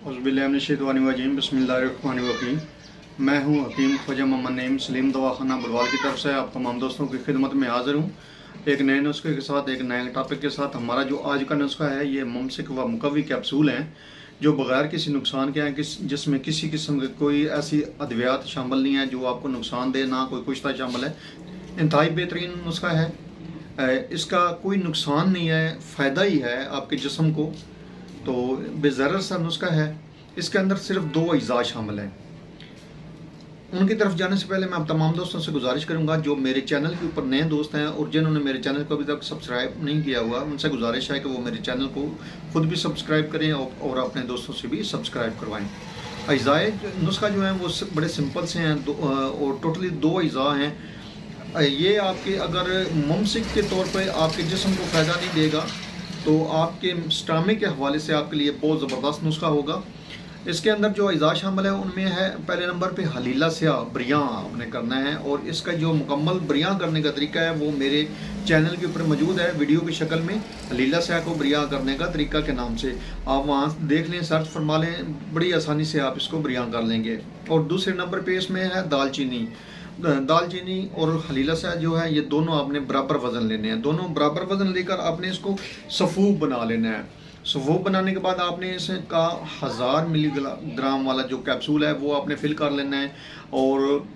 औज़ुबिल्लाहिमिनश्शैतानिर्रजीम बिस्मिल्लाहिर्रहमानिर्रहीम। मैं हूं हकीम ख्वाजा मोहम्मद नईम सलीम दवाखाना बुलवाल की तरफ से आप तमाम दोस्तों की खिदमत में हाज़िर हूं, एक नए नुस्खे के साथ, एक नए टॉपिक के साथ। हमारा जो आज का नुस्खा है ये मुमसिक व मुकव्वी कैप्सूल हैं जो बगैर किसी नुकसान के हैं, जिसमें किसी किस्म की कोई ऐसी अद्वियात शामिल नहीं है जो आपको नुकसान दे, ना कोई कुश्ता शामिल है। इंतहाई बेहतरीन नुस्खा है, इसका कोई नुकसान नहीं है, फ़ायदा ही है आपके जिस्म को। तो बेज़रर सा नुस्खा है। इसके अंदर सिर्फ 2 अज्जा शामिल हैं। उनकी तरफ जाने से पहले मैं आप तमाम दोस्तों से गुजारिश करूंगा जो मेरे चैनल के ऊपर नए दोस्त हैं और जिन्होंने मेरे चैनल को अभी तक सब्सक्राइब नहीं किया हुआ, उनसे गुजारिश है कि वो मेरे चैनल को खुद भी सब्सक्राइब करें और अपने दोस्तों से भी सब्सक्राइब करवाएं। अज्जाए नुस्खा जो हैं वो बड़े सिंपल से हैं और टोटली 2 अज्जा हैं। ये आपके अगर मुमसिक के तौर पर आपके जिस्म को फ़ायदा नहीं देगा तो आपके स्टमक के हवाले से आपके लिए बहुत ज़बरदस्त नुस्खा होगा। इसके अंदर जो अज्जा शामिल है उनमें है, पहले नंबर पे हलीला स्याह बरियाँ आपने करना है, और इसका जो मुकम्मल बरियाँ करने का तरीका है वो मेरे चैनल के ऊपर मौजूद है वीडियो की शक्ल में। हलीला स्याह को बरियाँ करने का तरीका के नाम से आप वहाँ देख लें, सर्च फरमा लें, बड़ी आसानी से आप इसको बरियाँ कर लेंगे। और दूसरे नंबर पे इसमें है दालचीनी और हलीला स्याह जो है ये दोनों आपने बराबर वज़न लेने हैं। दोनों बराबर वज़न लेकर आपने इसको सफ़ूफ बना लेना है। सफ़ूफ बनाने के बाद आपने इसका 1000 मिलीग्राम वाला जो कैप्सूल है वो आपने फिल कर लेना है, और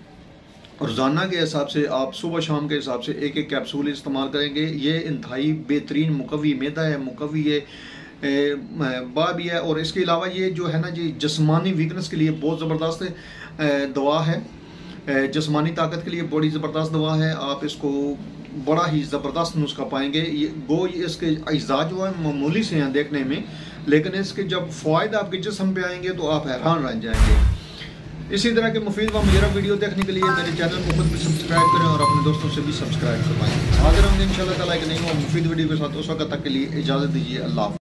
रोज़ाना के हिसाब से आप सुबह शाम के हिसाब से एक एक कैप्सूल इस्तेमाल करेंगे। ये इंतहाई बेहतरीन मुकव्वी मैदा है, मुकव्वी ये बा भी है, और इसके अलावा ये जो है ना जी जिस्मानी वीकनेस के लिए बहुत ज़बरदस्त दवा है, जिस्मानी ताकत के लिए बड़ी ज़बरदस्त दवा है। आप इसको बड़ा ही ज़बरदस्त नुस्खा पाएंगे। इसके अज्जा जो है मामूली से हैं देखने में, लेकिन इसके जब फ़ायदे आपके जिस्म पे आएंगे तो आप हैरान रह जाएंगे। इसी तरह के मुफीद व मुजरब वीडियो देखने के लिए मेरे चैनल को खुद भी सब्सक्राइब करें और अपने दोस्तों से भी सब्सक्राइब करवाएं। हाजिर होंगे इंशाअल्लाह ताला एक नई और मुफीद वीडियो के साथ। उस वक्त तक के लिए इजाज़त दीजिए। अल्लाह।